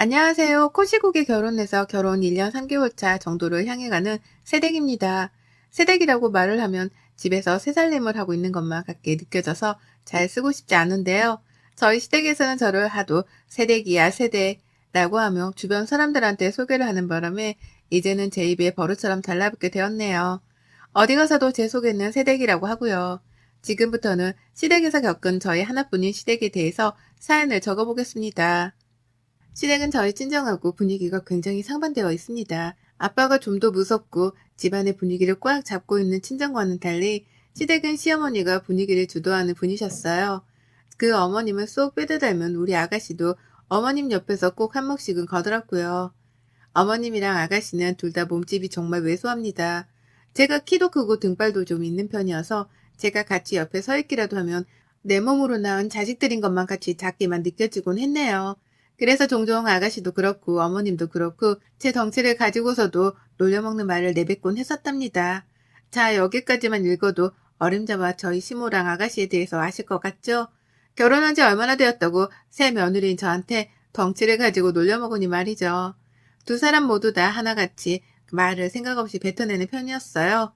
안녕하세요. 코시국에 결혼해서 결혼 1년 3개월 차 정도를 향해 가는 새댁입니다. 새댁이라고 말을 하면 집에서 새살림을 하고 있는 것만 같게 느껴져서 잘 쓰고 싶지 않은데요. 저희 시댁에서는 저를 하도 새댁이야 새댁라고 하며 주변 사람들한테 소개를 하는 바람에 이제는 제 입에 버릇처럼 달라붙게 되었네요. 어디 가서도 제 소개는 새댁이라고 하고요. 지금부터는 시댁에서 겪은 저희 하나뿐인 시댁에 대해서 사연을 적어보겠습니다. 시댁은 저희 친정하고 분위기가 굉장히 상반되어 있습니다. 아빠가 좀 더 무섭고 집안의 분위기를 꽉 잡고 있는 친정과는 달리 시댁은 시어머니가 분위기를 주도하는 분이셨어요. 그 어머님을 쏙 빼다 닮은 우리 아가씨도 어머님 옆에서 꼭 한몫씩은 거들었고요. 어머님이랑 아가씨는 둘 다 몸집이 정말 왜소합니다. 제가 키도 크고 등발도 좀 있는 편이어서 제가 같이 옆에 서 있기라도 하면 내 몸으로 낳은 자식들인 것만 같이 작게만 느껴지곤 했네요. 그래서 종종 아가씨도 그렇고 어머님도 그렇고 제 덩치를 가지고서도 놀려먹는 말을 내뱉곤 했었답니다. 자, 여기까지만 읽어도 어림잡아 저희 시모랑 아가씨에 대해서 아실 것 같죠? 결혼한 지 얼마나 되었다고 새 며느리인 저한테 덩치를 가지고 놀려먹으니 말이죠. 두 사람 모두 다 하나같이 말을 생각 없이 뱉어내는 편이었어요.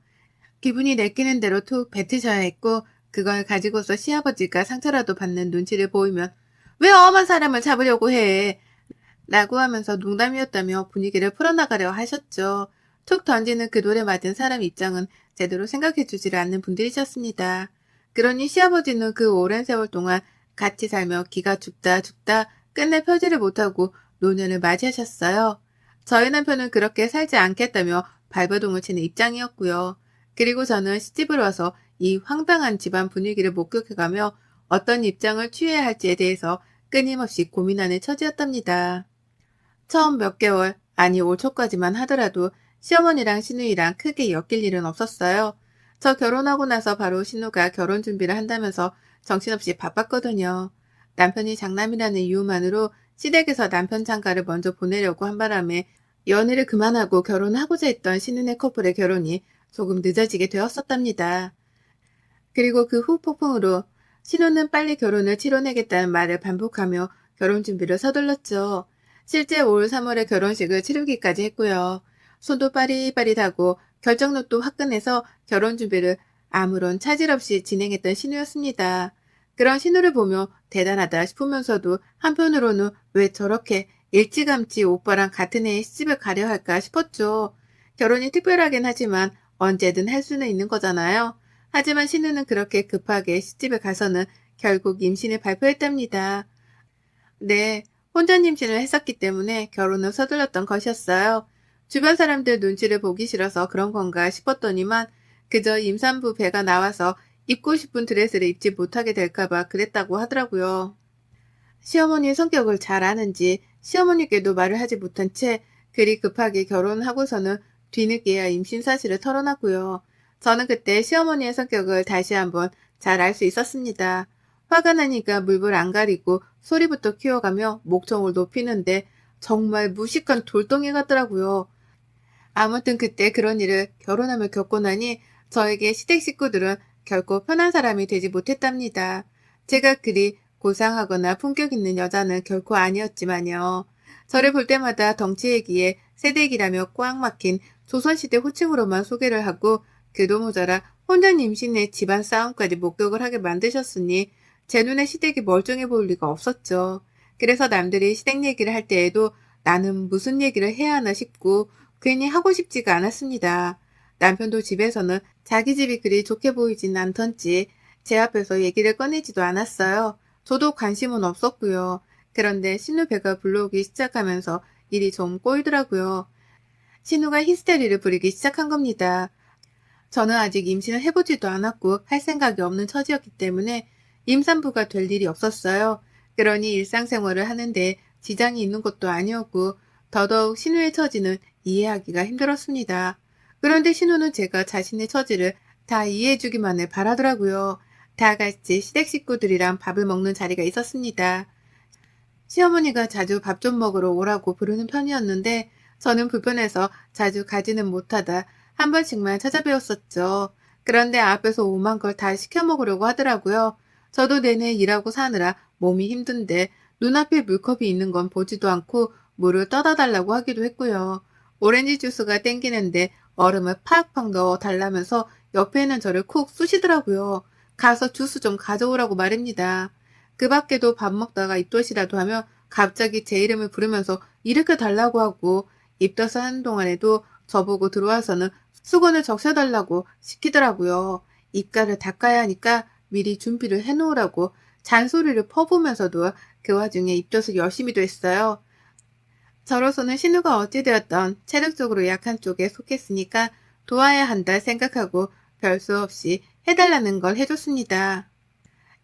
기분이 내키는 대로 툭 뱉으셔야 했고 그걸 가지고서 시아버지가 상처라도 받는 눈치를 보이면 왜 엄한 사람을 잡으려고 해? 라고 하면서 농담이었다며 분위기를 풀어나가려 하셨죠. 툭 던지는 그 돌에 맞은 사람 입장은 제대로 생각해 주지를 않는 분들이셨습니다. 그러니 시아버지는 그 오랜 세월 동안 같이 살며 기가 죽다 죽다 끝내 펴지를 못하고 노년을 맞이하셨어요. 저희 남편은 그렇게 살지 않겠다며 발버둥을 치는 입장이었고요. 그리고 저는 시집을 와서 이 황당한 집안 분위기를 목격해가며 어떤 입장을 취해야 할지에 대해서 끊임없이 고민하는 처지였답니다. 처음 몇 개월, 아니 올 초까지만 하더라도 시어머니랑 시누이랑 크게 엮일 일은 없었어요. 저 결혼하고 나서 바로 신우가 결혼 준비를 한다면서 정신없이 바빴거든요. 남편이 장남이라는 이유만으로 시댁에서 남편 장가를 먼저 보내려고 한 바람에 연애를 그만하고 결혼하고자 했던 신은의 커플의 결혼이 조금 늦어지게 되었었답니다. 그리고 그 후 폭풍으로 신우는 빨리 결혼을 치러내겠다는 말을 반복하며 결혼 준비를 서둘렀죠. 실제 올 3월에 결혼식을 치르기까지 했고요. 손도 빠릿빠릿하고 결정력도 화끈해서 결혼 준비를 아무런 차질 없이 진행했던 신우였습니다. 그런 신우를 보며 대단하다 싶으면서도 한편으로는 왜 저렇게 일찌감치 오빠랑 같은 해에 시집을 가려 할까 싶었죠. 결혼이 특별하긴 하지만 언제든 할 수는 있는 거잖아요. 하지만 신우는 그렇게 급하게 시집에 가서는 결국 임신을 발표했답니다. 네, 혼전 임신을 했었기 때문에 결혼을 서둘렀던 것이었어요. 주변 사람들 눈치를 보기 싫어서 그런 건가 싶었더니만 그저 임산부 배가 나와서 입고 싶은 드레스를 입지 못하게 될까봐 그랬다고 하더라고요. 시어머니의 성격을 잘 아는지 시어머니께도 말을 하지 못한 채 그리 급하게 결혼하고서는 뒤늦게야 임신 사실을 털어놨고요. 저는 그때 시어머니의 성격을 다시 한번 잘 알 수 있었습니다. 화가 나니까 물불 안 가리고 소리부터 키워가며 목청을 높이는데 정말 무식한 돌덩이 같더라고요. 아무튼 그때 그런 일을 결혼하며 겪고 나니 저에게 시댁 식구들은 결코 편한 사람이 되지 못했답니다. 제가 그리 고상하거나 품격 있는 여자는 결코 아니었지만요. 저를 볼 때마다 덩치 얘기에 새댁이라며 꽉 막힌 조선시대 호칭으로만 소개를 하고 그도 모자라 혼전 임신의 집안 싸움까지 목격을 하게 만드셨으니 제 눈에 시댁이 멀쩡해 보일 리가 없었죠. 그래서 남들이 시댁 얘기를 할 때에도 나는 무슨 얘기를 해야 하나 싶고 괜히 하고 싶지가 않았습니다. 남편도 집에서는 자기 집이 그리 좋게 보이진 않던지 제 앞에서 얘기를 꺼내지도 않았어요. 저도 관심은 없었고요. 그런데 신우 배가 불러오기 시작하면서 일이 좀 꼬이더라고요. 신우가 히스테리를 부리기 시작한 겁니다. 저는 아직 임신을 해보지도 않았고 할 생각이 없는 처지였기 때문에 임산부가 될 일이 없었어요. 그러니 일상생활을 하는데 지장이 있는 것도 아니었고 더더욱 신우의 처지는 이해하기가 힘들었습니다. 그런데 신우는 제가 자신의 처지를 다 이해해주기만을 바라더라고요. 다 같이 시댁 식구들이랑 밥을 먹는 자리가 있었습니다. 시어머니가 자주 밥 좀 먹으러 오라고 부르는 편이었는데 저는 불편해서 자주 가지는 못하다 한 번씩만 찾아뵈었었죠. 그런데 앞에서 오만 걸 다 시켜 먹으려고 하더라고요. 저도 내내 일하고 사느라 몸이 힘든데 눈앞에 물컵이 있는 건 보지도 않고 물을 떠다 달라고 하기도 했고요. 오렌지 주스가 땡기는데 얼음을 팍팍 넣어 달라면서 옆에 있는 저를 콕 쑤시더라고요. 가서 주스 좀 가져오라고 말입니다. 그 밖에도 밥 먹다가 입덧이라도 하면 갑자기 제 이름을 부르면서 일으켜 달라고 하고 입덧을 하는 동안에도 저보고 들어와서는 수건을 적셔달라고 시키더라고요. 입가를 닦아야 하니까 미리 준비를 해놓으라고 잔소리를 퍼부으면서도 그 와중에 입덧을 열심히도 했어요. 저로서는 신우가 어찌되었던 체력적으로 약한 쪽에 속했으니까 도와야 한다 생각하고 별 수 없이 해달라는 걸 해줬습니다.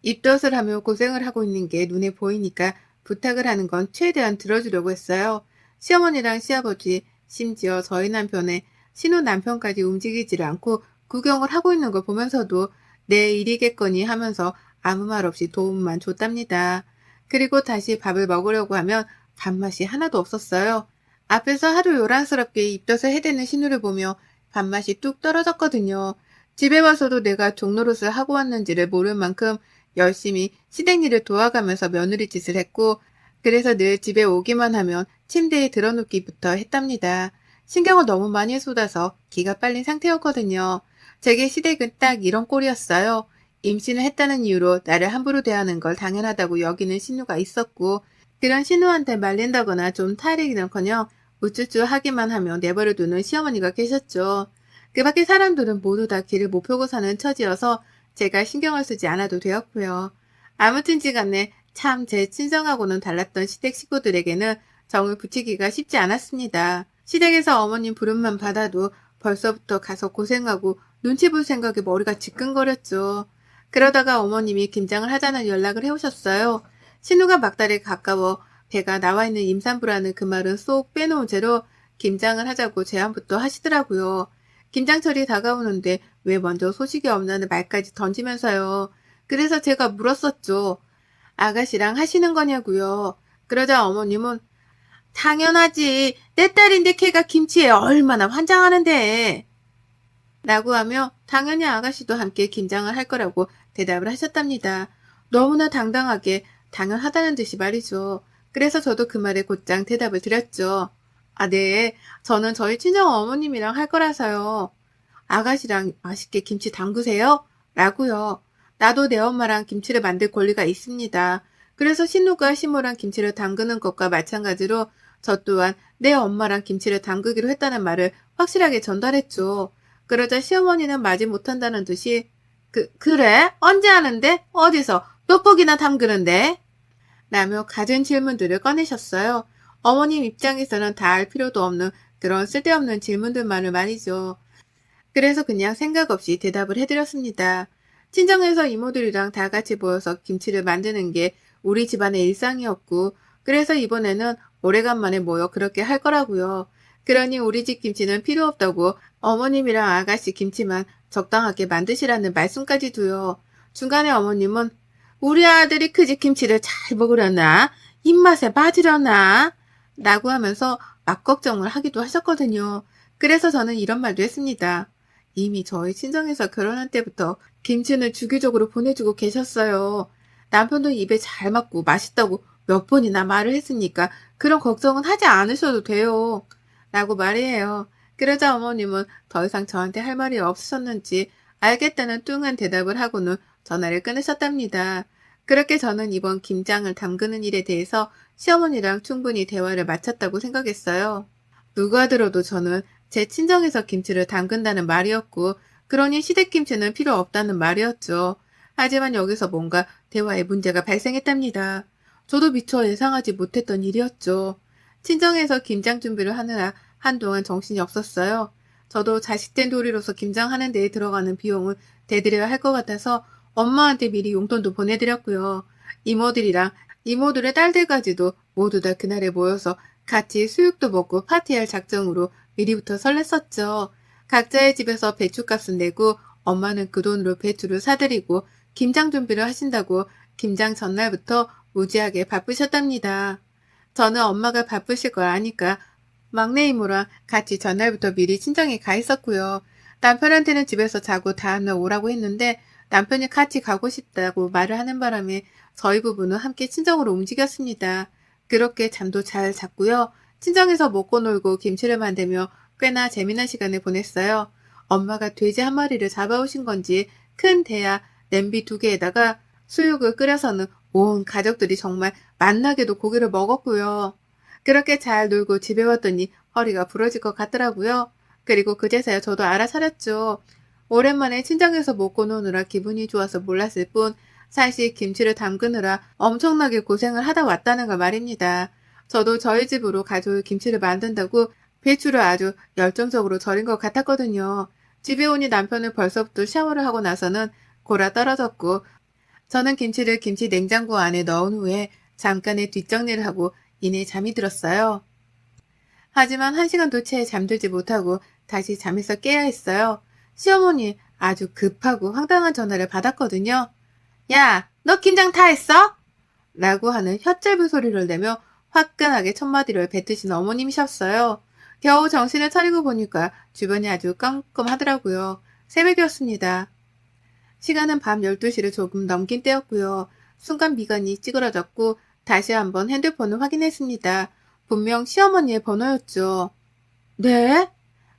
입덧을 하며 고생을 하고 있는 게 눈에 보이니까 부탁을 하는 건 최대한 들어주려고 했어요. 시어머니랑 시아버지, 심지어 저희 남편의 신우 남편까지 움직이지를 않고 구경을 하고 있는 걸 보면서도 내 일이겠거니 하면서 아무 말 없이 도움만 줬답니다. 그리고 다시 밥을 먹으려고 하면 밥맛이 하나도 없었어요. 앞에서 하루 요란스럽게 입덧을 해대는 신우를 보며 밥맛이 뚝 떨어졌거든요. 집에 와서도 내가 종노릇을 하고 왔는지를 모를 만큼 열심히 시댁 일을 도와가면서 며느리 짓을 했고, 그래서 늘 집에 오기만 하면 침대에 들어눕기부터 했답니다. 신경을 너무 많이 쏟아서 기가 빨린 상태였거든요. 제게 시댁은 딱 이런 꼴이었어요. 임신을 했다는 이유로 나를 함부로 대하는 걸 당연하다고 여기는 신우가 있었고, 그런 신우한테 말린다거나 좀 타이르기는커녕 우쭈쭈 하기만 하며 내버려 두는 시어머니가 계셨죠. 그 밖에 사람들은 모두 다 길을 못 펴고 사는 처지여서 제가 신경을 쓰지 않아도 되었고요. 아무튼지간에 참 제 친정하고는 달랐던 시댁 식구들에게는 정을 붙이기가 쉽지 않았습니다. 시댁에서 어머님 부름만 받아도 벌써부터 가서 고생하고 눈치 볼 생각에 머리가 지끈거렸죠. 그러다가 어머님이 김장을 하자는 연락을 해오셨어요. 신우가 막달에 가까워 배가 나와 있는 임산부라는 그 말은 쏙 빼놓은 채로 김장을 하자고 제안부터 하시더라고요. 김장철이 다가오는데 왜 먼저 소식이 없나는 말까지 던지면서요. 그래서 제가 물었었죠. 아가씨랑 하시는 거냐고요. 그러자 어머님은 당연하지. 내 딸인데 걔가 김치에 얼마나 환장하는데. 라고 하며 당연히 아가씨도 함께 김장을 할 거라고 대답을 하셨답니다. 너무나 당당하게 당연하다는 듯이 말이죠. 그래서 저도 그 말에 곧장 대답을 드렸죠. 아, 네. 저는 저희 친정 어머님이랑 할 거라서요. 아가씨랑 맛있게 김치 담그세요? 라고요. 나도 내 엄마랑 김치를 만들 권리가 있습니다. 그래서 신우가 시무랑 김치를 담그는 것과 마찬가지로 저 또한 내 엄마랑 김치를 담그기로 했다는 말을 확실하게 전달했죠. 그러자 시어머니는 마지 못한다는 듯이 그래? 언제 하는데? 어디서? 몇 폭이나 담그는데? 라며 갖은 질문들을 꺼내셨어요. 어머님 입장에서는 다 알 필요도 없는 그런 쓸데없는 질문들만을 말이죠. 그래서 그냥 생각 없이 대답을 해드렸습니다. 친정에서 이모들이랑 다 같이 모여서 김치를 만드는 게 우리 집안의 일상이었고, 그래서 이번에는 오래간만에 모여 그렇게 할 거라고요. 그러니 우리 집 김치는 필요 없다고 어머님이랑 아가씨 김치만 적당하게 만드시라는 말씀까지 두요. 중간에 어머님은 우리 아들이 그 집 김치를 잘 먹으려나? 입맛에 맞으려나? 라고 하면서 막 걱정을 하기도 하셨거든요. 그래서 저는 이런 말도 했습니다. 이미 저희 친정에서 결혼한 때부터 김치는 주기적으로 보내주고 계셨어요. 남편도 입에 잘 맞고 맛있다고 몇 번이나 말을 했으니까 그런 걱정은 하지 않으셔도 돼요. 라고 말이에요. 그러자 어머님은 더 이상 저한테 할 말이 없으셨는지 알겠다는 뚱한 대답을 하고는 전화를 끊으셨답니다. 그렇게 저는 이번 김장을 담그는 일에 대해서 시어머니랑 충분히 대화를 마쳤다고 생각했어요. 누가 들어도 저는 제 친정에서 김치를 담근다는 말이었고, 그러니 시댁김치는 필요 없다는 말이었죠. 하지만 여기서 뭔가 대화에 문제가 발생했답니다. 저도 미처 예상하지 못했던 일이었죠. 친정에서 김장 준비를 하느라 한동안 정신이 없었어요. 저도 자식된 도리로서 김장하는 데에 들어가는 비용을 대드려야 할 것 같아서 엄마한테 미리 용돈도 보내드렸고요. 이모들이랑 이모들의 딸들까지도 모두 다 그날에 모여서 같이 수육도 먹고 파티할 작정으로 미리부터 설렜었죠. 각자의 집에서 배추값은 내고 엄마는 그 돈으로 배추를 사드리고 김장 준비를 하신다고 김장 전날부터 무지하게 바쁘셨답니다. 저는 엄마가 바쁘실 걸 아니까 막내 이모랑 같이 전날부터 미리 친정에 가 있었고요. 남편한테는 집에서 자고 다음날 오라고 했는데 남편이 같이 가고 싶다고 말을 하는 바람에 저희 부부는 함께 친정으로 움직였습니다. 그렇게 잠도 잘 잤고요. 친정에서 먹고 놀고 김치를 만들며 꽤나 재미난 시간을 보냈어요. 엄마가 돼지 한 마리를 잡아오신 건지 큰 대야 냄비 2개에다가 수육을 끓여서는 온 가족들이 정말 맛나게도 고기를 먹었고요. 그렇게 잘 놀고 집에 왔더니 허리가 부러질 것 같더라고요. 그리고 그제서야 저도 알아차렸죠. 오랜만에 친정에서 먹고 노느라 기분이 좋아서 몰랐을 뿐 사실 김치를 담그느라 엄청나게 고생을 하다 왔다는 걸 말입니다. 저도 저희 집으로 가져올 김치를 만든다고 배추를 아주 열정적으로 절인 것 같았거든요. 집에 오니 남편은 벌써부터 샤워를 하고 나서는 골아 떨어졌고 저는 김치를 김치 냉장고 안에 넣은 후에 잠깐의 뒷정리를 하고 이내 잠이 들었어요. 하지만 1시간도 채 잠들지 못하고 다시 잠에서 깨야 했어요. 시어머니 아주 급하고 황당한 전화를 받았거든요. 야, 너 김장 다 했어? 라고 하는 혀짧은 소리를 내며 화끈하게 첫마디를 뱉으신 어머님이셨어요. 겨우 정신을 차리고 보니까 주변이 아주 깜깜하더라고요. 새벽이었습니다. 시간은 밤 12시를 조금 넘긴 때였고요. 순간 미간이 찌그러졌고 다시 한번 핸드폰을 확인했습니다. 분명 시어머니의 번호였죠. 네?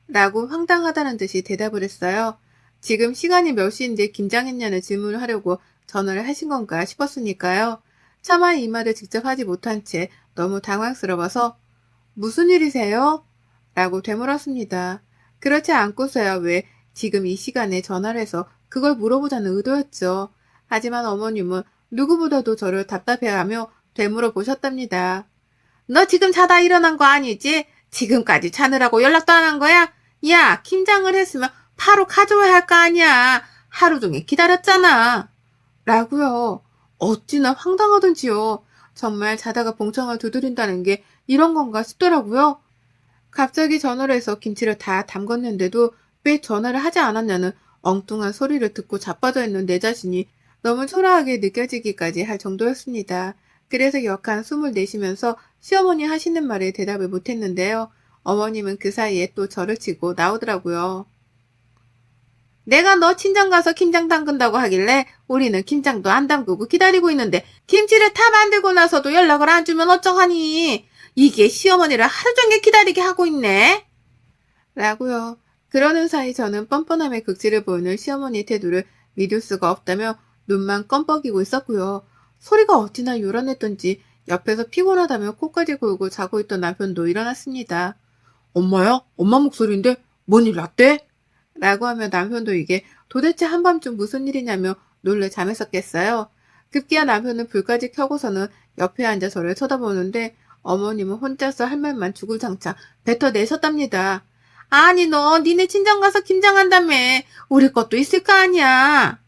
라고 황당하다는 듯이 대답을 했어요. 지금 시간이 몇 시인데 김장했냐는 질문을 하려고 전화를 하신 건가 싶었으니까요. 차마 이 말을 직접 하지 못한 채 너무 당황스러워서 무슨 일이세요? 라고 되물었습니다. 그렇지 않고서야 왜 지금 이 시간에 전화를 해서 그걸 물어보자는 의도였죠. 하지만 어머님은 누구보다도 저를 답답해하며 되물어 보셨답니다. 너 지금 자다 일어난 거 아니지? 지금까지 자느라고 연락도 안 한 거야? 야, 김장을 했으면 바로 가져와야 할 거 아니야. 하루 종일 기다렸잖아. 라고요. 어찌나 황당하던지요. 정말 자다가 봉창을 두드린다는 게 이런 건가 싶더라고요. 갑자기 전화를 해서 김치를 다 담궜는데도 왜 전화를 하지 않았냐는 엉뚱한 소리를 듣고 자빠져 있는 내 자신이 너무 초라하게 느껴지기까지 할 정도였습니다. 그래서 역한 숨을 내쉬면서 시어머니 하시는 말에 대답을 못했는데요. 어머님은 그 사이에 또 저를 치고 나오더라고요. 내가 너 친정 가서 김장 담근다고 하길래 우리는 김장도 안 담그고 기다리고 있는데 김치를 다 만들고 나서도 연락을 안 주면 어쩌하니? 이게 시어머니를 하루 종일 기다리게 하고 있네. 라고요. 그러는 사이 저는 뻔뻔함의 극치를 보이는 시어머니의 태도를 믿을 수가 없다며 눈만 껌뻑이고 있었고요. 소리가 어찌나 요란했던지 옆에서 피곤하다며 코까지 골고 자고 있던 남편도 일어났습니다. 엄마야? 엄마 목소리인데 뭔 일 났대? 라고 하며 남편도 이게 도대체 한밤중 무슨 일이냐며 놀래 잠에서 깼어요. 급기야 남편은 불까지 켜고서는 옆에 앉아 저를 쳐다보는데 어머님은 혼자서 할 말만 주구장창 뱉어내셨답니다. 아니 너 니네 친정 가서 김장한다며 우리 것도 있을 거 아니야.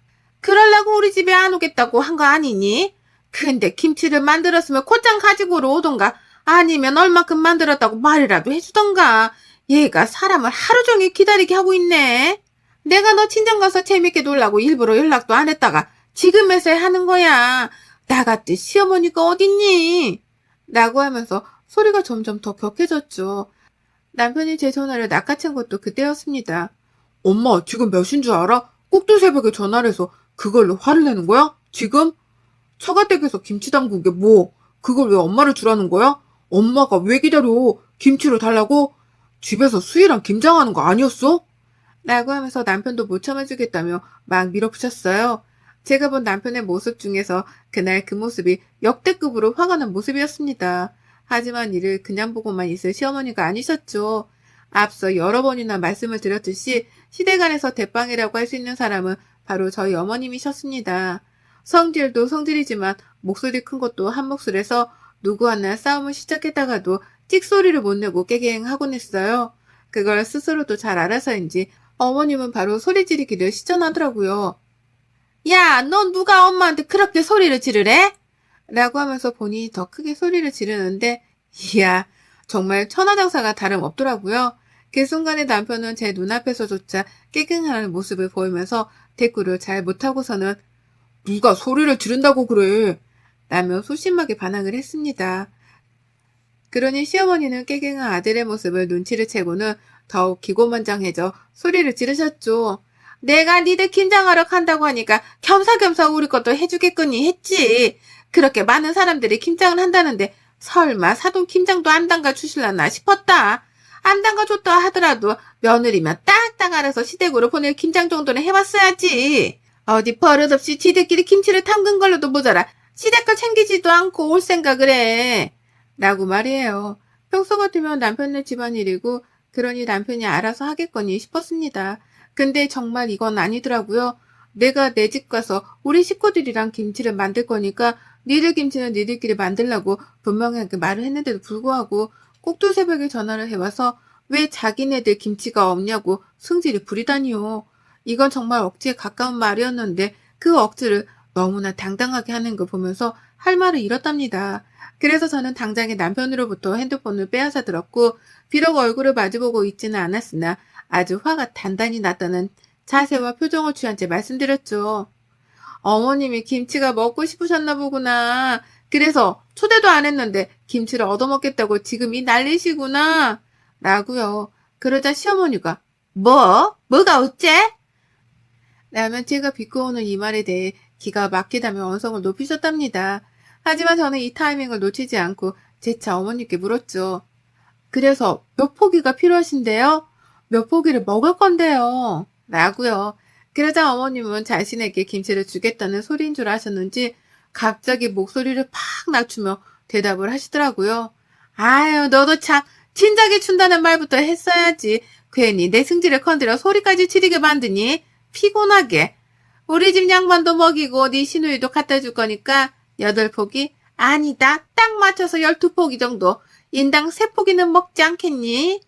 그러려고 우리 집에 안 오겠다고 한 거 아니니? 근데 김치를 만들었으면 곧장 가지고 오던가 아니면 얼마큼 만들었다고 말이라도 해주던가. 얘가 사람을 하루 종일 기다리게 하고 있네. 내가 너 친정 가서 재밌게 놀라고 일부러 연락도 안 했다가 지금에서야 하는 거야. 나 같은 시어머니가 어딨니? 라고 하면서 소리가 점점 더 격해졌죠. 남편이 제 전화를 낚아챈 것도 그때였습니다. 엄마 지금 몇 시인 줄 알아? 꼭두 새벽에 전화를 해서 그걸로 화를 내는 거야? 지금? 처가댁에서 김치 담근 게 뭐? 그걸 왜 엄마를 주라는 거야? 엄마가 왜 기다려? 김치를 달라고? 집에서 수희랑 김장하는 거 아니었어? 라고 하면서 남편도 못 참아주겠다며 막 밀어붙였어요. 제가 본 남편의 모습 중에서 그날 그 모습이 역대급으로 화가 난 모습이었습니다. 하지만 이를 그냥 보고만 있을 시어머니가 아니셨죠. 앞서 여러 번이나 말씀을 드렸듯이 시댁안에서 대빵이라고 할 수 있는 사람은 바로 저희 어머님이셨습니다. 성질도 성질이지만 목소리 큰 것도 한 몫을해서 누구 하나 싸움을 시작했다가도 찍소리를 못 내고 깨갱하곤 했어요. 그걸 스스로도 잘 알아서인지 어머님은 바로 소리 지르기를 시전하더라고요. 야, 넌 누가 엄마한테 그렇게 소리를 지르래? 라고 하면서 본인이 더 크게 소리를 지르는데 이야, 정말 천하장사가 다름없더라고요. 그 순간에 남편은 제 눈앞에서조차 깨갱하는 모습을 보이면서 대꾸를 잘 못하고서는 누가 소리를 지른다고 그래? 라며 소심하게 반항을 했습니다. 그러니 시어머니는 깨갱한 아들의 모습을 눈치를 채고는 더욱 기고만장해져 소리를 지르셨죠. 내가 니들 김장하러 간다고 하니까 겸사겸사 우리 것도 해주겠거니 했지. 그렇게 많은 사람들이 김장을 한다는데 설마 사돈 김장도 안 담가 주실라나 싶었다. 안 담가 줬다 하더라도 며느리면 딱딱 알아서 시댁으로 보낼 김장 정도는 해봤어야지. 어디 버릇없이 지들끼리 김치를 담근 걸로도 모자라 시댁 걸 챙기지도 않고 올 생각을 해. 라고 말이에요. 평소 같으면 남편네 집안일이고 그러니 남편이 알아서 하겠거니 싶었습니다. 근데 정말 이건 아니더라고요. 내가 내 집 가서 우리 식구들이랑 김치를 만들 거니까 니들 김치는 니들끼리 만들라고 분명하게 말을 했는데도 불구하고 꼭두 새벽에 전화를 해와서 왜 자기네들 김치가 없냐고 승질을 부리다니요. 이건 정말 억지에 가까운 말이었는데 그 억지를 너무나 당당하게 하는 걸 보면서 할 말을 잃었답니다. 그래서 저는 당장에 남편으로부터 핸드폰을 빼앗아 들었고 비록 얼굴을 마주보고 있지는 않았으나 아주 화가 단단히 났다는 자세와 표정을 취한 채 말씀드렸죠. 어머님이 김치가 먹고 싶으셨나 보구나. 그래서 초대도 안 했는데 김치를 얻어먹겠다고 지금 이 난리시구나. 라고요. 그러자 시어머니가 뭐가 어째? 라면 제가 비꼬는 이 말에 대해 기가 막히다며 언성을 높이셨답니다. 하지만 저는 이 타이밍을 놓치지 않고 재차 어머니께 물었죠. 그래서 몇 포기가 필요하신데요? 몇 포기를 먹을 건데요? 라고요. 그러자 어머님은 자신에게 김치를 주겠다는 소리인 줄 아셨는지 갑자기 목소리를 팍 낮추며 대답을 하시더라고요. 아유, 너도 참 진작에 준다는 말부터 했어야지. 괜히 내 승질을 건드려 소리까지 지르게 만드니 피곤하게. 우리 집 양반도 먹이고 네 시누이도 갖다 줄 거니까 8포기? 아니다. 딱 맞춰서 12포기 정도. 인당 3포기는 먹지 않겠니?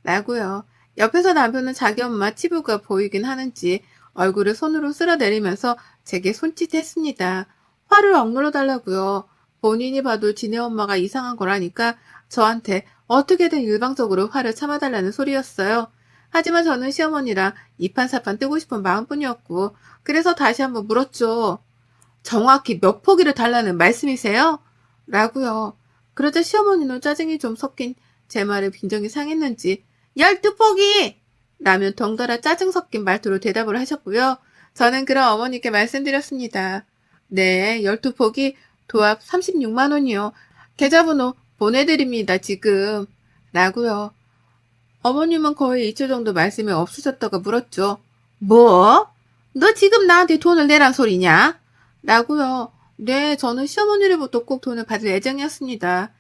라고요. 옆에서 남편은 자기 엄마 치부가 보이긴 하는지 얼굴을 손으로 쓸어내리면서 제게 손짓했습니다. 화를 억눌러 달라고요. 본인이 봐도 지네 엄마가 이상한 거라니까 저한테 어떻게든 일방적으로 화를 참아달라는 소리였어요. 하지만 저는 시어머니랑 이판사판 뜨고 싶은 마음뿐이었고 그래서 다시 한번 물었죠. 정확히 몇 포기를 달라는 말씀이세요? 라고요. 그러자 시어머니는 짜증이 좀 섞인 제 말에 빈정이 상했는지 12포기! 라면 덩달아 짜증 섞인 말투로 대답을 하셨고요. 저는 그럼 어머니께 말씀드렸습니다. 네, 12포기 도합 36만 원이요. 계좌번호 보내드립니다, 지금. 라고요. 어머님은 거의 2초 정도 말씀이 없으셨다가 물었죠. 뭐? 너 지금 나한테 돈을 내란 소리냐? 라고요. 네, 저는 시어머니로부터 꼭 돈을 받을 예정이었습니다.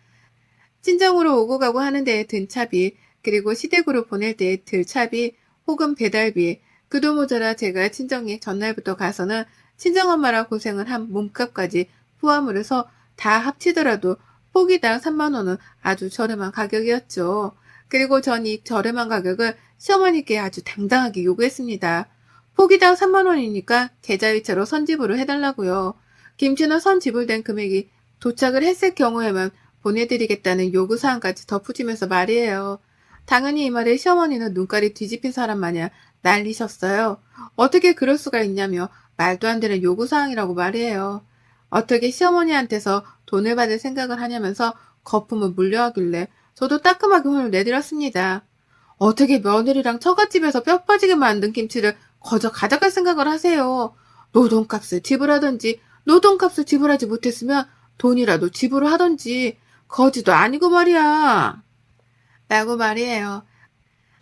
친정으로 오고 가고 하는 데에 든 차비, 그리고 시댁으로 보낼 때에 들 차비, 혹은 배달비, 그도 모자라 제가 친정에 전날부터 가서는 친정엄마랑 고생을 한 몸값까지 포함을 해서 다 합치더라도 포기당 3만 원은 아주 저렴한 가격이었죠. 그리고 전 이 저렴한 가격을 시어머니께 아주 당당하게 요구했습니다. 포기당 3만 원이니까 계좌이체로 선지불을 해달라고요. 김치는 선지불된 금액이 도착을 했을 경우에만 보내드리겠다는 요구사항까지 덧붙이면서 말이에요. 당연히 이 말에 시어머니는 눈깔이 뒤집힌 사람 마냥 난리셨어요. 어떻게 그럴 수가 있냐며 말도 안 되는 요구사항이라고 말이에요. 어떻게 시어머니한테서 돈을 받을 생각을 하냐면서 거품을 물려하길래 저도 따끔하게 혼을 내드렸습니다. 어떻게 며느리랑 처갓집에서 뼈 빠지게 만든 김치를 거저 가져갈 생각을 하세요. 노동값을 지불하든지 노동값을 지불하지 못했으면 돈이라도 지불을 하든지 거지도 아니고 말이야. 라고 말이에요.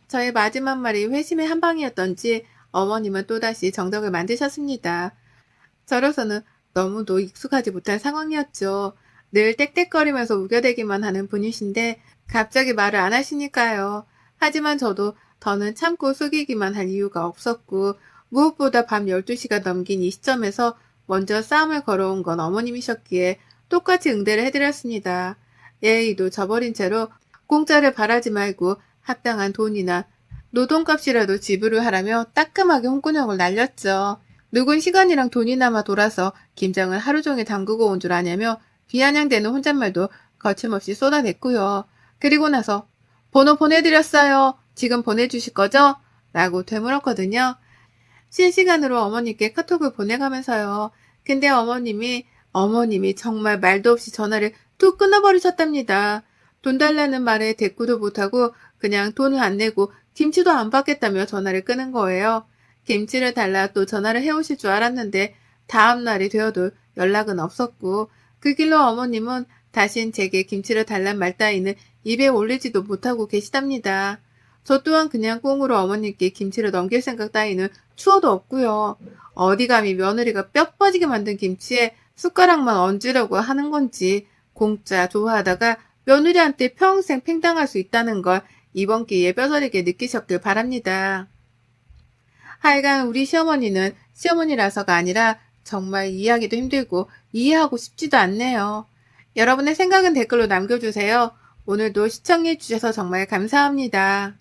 저의 마지막 말이 회심의 한 방이었던지 어머님은 또다시 정적을 만드셨습니다. 저로서는 너무도 익숙하지 못한 상황이었죠. 늘 떽떽거리면서 우겨대기만 하는 분이신데 갑자기 말을 안 하시니까요. 하지만 저도 더는 참고 속이기만 할 이유가 없었고 무엇보다 밤 12시가 넘긴 이 시점에서 먼저 싸움을 걸어온 건 어머님이셨기에 똑같이 응대를 해드렸습니다. 예의도 저버린 채로 공짜를 바라지 말고 합당한 돈이나 노동값이라도 지불을 하라며 따끔하게 홍군형을 날렸죠. 누군 시간이랑 돈이 남아 돌아서 김장을 하루 종일 담그고 온 줄 아냐며 비아냥대는 혼잣말도 거침없이 쏟아냈고요. 그리고 나서 번호 보내드렸어요. 지금 보내주실 거죠? 라고 되물었거든요. 실시간으로 어머니께 카톡을 보내가면서요. 근데 어머님이 정말 말도 없이 전화를 뚝 끊어버리셨답니다. 돈 달라는 말에 대꾸도 못하고 그냥 돈을 안 내고 김치도 안 받겠다며 전화를 끊은 거예요. 김치를 달라 또 전화를 해오실 줄 알았는데 다음 날이 되어도 연락은 없었고 그 길로 어머님은 다신 제게 김치를 달란 말 따위는 입에 올리지도 못하고 계시답니다. 저 또한 그냥 꽁으로 어머님께 김치를 넘길 생각 따위는 추워도 없고요. 어디 감히 며느리가 뼈 빠지게 만든 김치에 숟가락만 얹으려고 하는 건지 공짜 좋아하다가 며느리한테 평생 팽당할 수 있다는 걸 이번 기회에 뼈저리게 느끼셨길 바랍니다. 하여간 우리 시어머니는 시어머니라서가 아니라 정말 이해하기도 힘들고 이해하고 싶지도 않네요. 여러분의 생각은 댓글로 남겨주세요. 오늘도 시청해주셔서 정말 감사합니다.